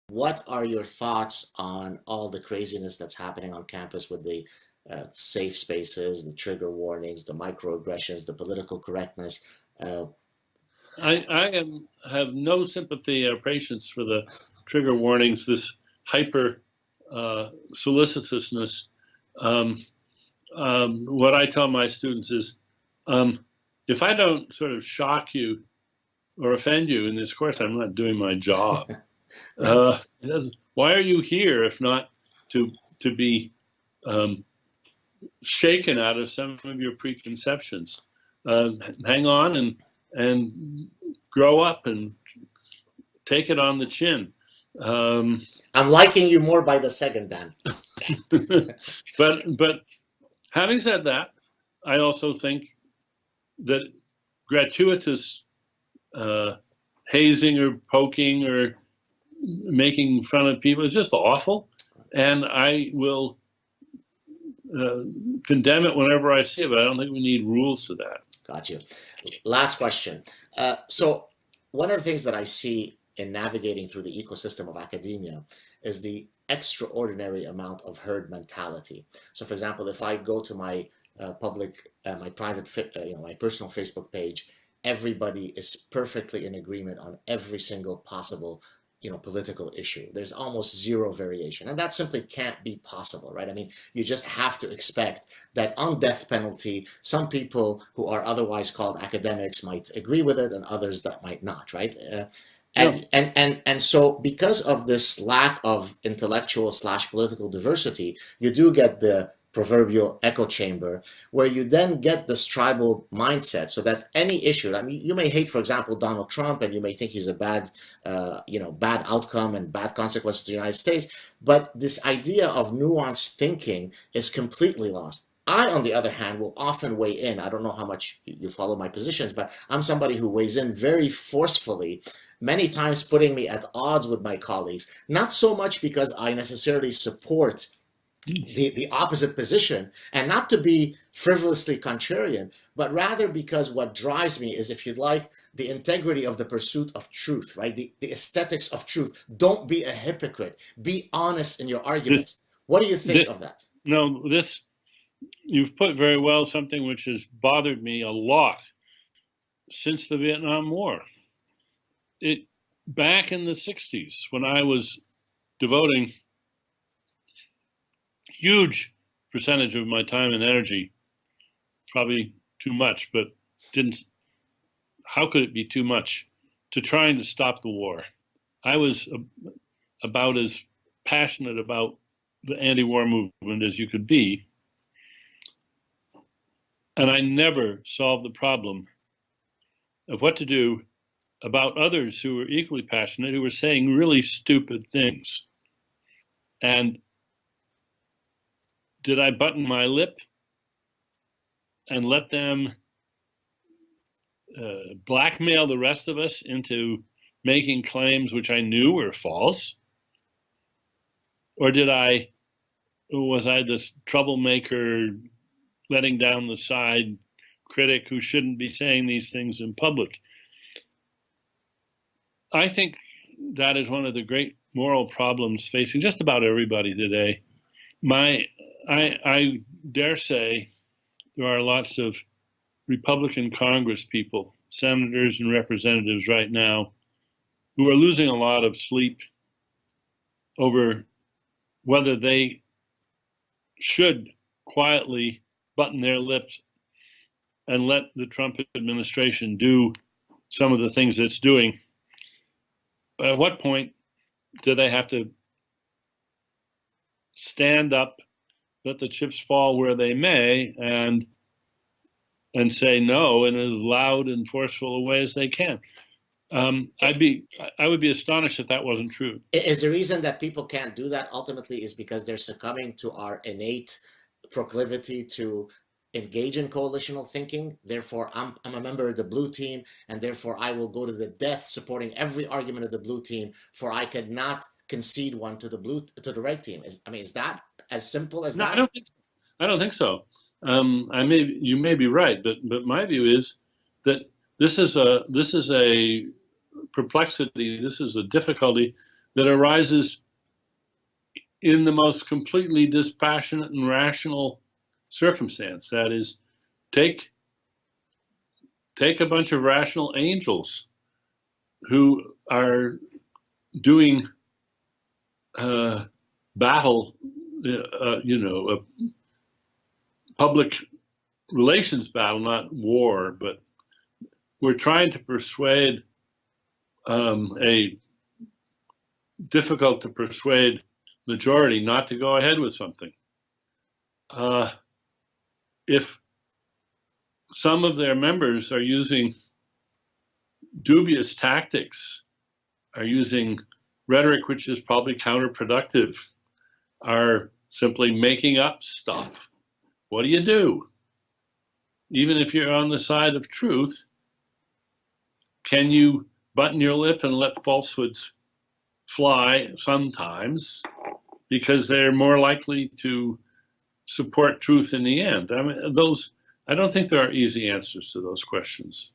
What are your thoughts on all the craziness that's happening on campus with the safe spaces, the trigger warnings, the microaggressions, the political correctness? Uh, I have no sympathy or patience for the trigger warnings, this hyper solicitousness. Um, what I tell my students is, um, if I don't sort of shock you or offend you in this course, I'm not doing my job. right. Why are you here if not to to be um, shaken out of some of your preconceptions? Hang on and grow up and take it on the chin. Um, I'm liking you more by the second, Dan. but having said that, I also think that gratuitous uh, hazing or poking or making fun of people is just awful, and I will uh, condemn it whenever I see it. But I don't think we need rules for that. Got you. Last question. So, one of the things that I see in navigating through the ecosystem of academia is the extraordinary amount of herd mentality. So, for example, if I go to my my private, my personal Facebook page, everybody is perfectly in agreement on every single possible political issue. There's almost zero variation, and that simply can't be possible, right? I mean, you just have to expect that on death penalty, some people who are otherwise called academics might agree with it, and others that might not, right? Yeah. And so because of this lack of intellectual slash political diversity, you do get the proverbial echo chamber where you then get this tribal mindset, so that any issue, I mean, you may hate, for example, Donald Trump, and you may think he's a bad outcome and bad consequences to the United States, but this idea of nuanced thinking is completely lost. I, on the other hand, will often weigh in. I don't know how much you follow my positions, but I'm somebody who weighs in very forcefully, many times putting me at odds with my colleagues, not so much because I necessarily support the opposite position, and not to be frivolously contrarian, but rather because what drives me is, if you'd like, the integrity of the pursuit of truth, right? The aesthetics of truth. Don't be a hypocrite. Be honest in your This, arguments. What do you think this, of that? no, this you've put very well something which has bothered me a lot since the Vietnam War. It back in the '60s when I was devoting huge percentage of my time and energy, probably too much, but didn't. How could it be too much to trying to stop the war? I was about as passionate about the anti-war movement as you could be, and I never solved the problem of what to do about others who were equally passionate, who were saying really stupid things. And did I button my lip and let them blackmail the rest of us into making claims which I knew were false? Or was I this troublemaker, letting down the side critic who shouldn't be saying these things in public? I think that is one of the great moral problems facing just about everybody today. I dare say there are lots of Republican Congress people, senators and representatives right now, who are losing a lot of sleep over whether they should quietly button their lips and let the Trump administration do some of the things it's doing. At what point do they have to stand up, let the chips fall where they may, and say no in as loud and forceful a way as they can? I would be astonished if that wasn't true. Is the reason that people can't do that ultimately is because they're succumbing to our innate proclivity to engage in coalitional thinking? Therefore, I'm a member of the blue team, and therefore I will go to the death supporting every argument of the blue team, for I could not concede one to the red team. Is that as simple as No, that? I don't think so. You may be right, but my view is that this is a perplexity. This is a difficulty that arises in the most completely dispassionate and rational circumstance. That is, take a bunch of rational angels who are doing battle, a public relations battle, not war, but we're trying to persuade a difficult to persuade majority not to go ahead with something. If some of their members are using dubious tactics, are using rhetoric which is probably counterproductive, are simply making up stuff, what do you do? Even if you're on the side of truth, can you button your lip and let falsehoods fly sometimes, because they're more likely to support truth in the end? I mean, I don't think there are easy answers to those questions.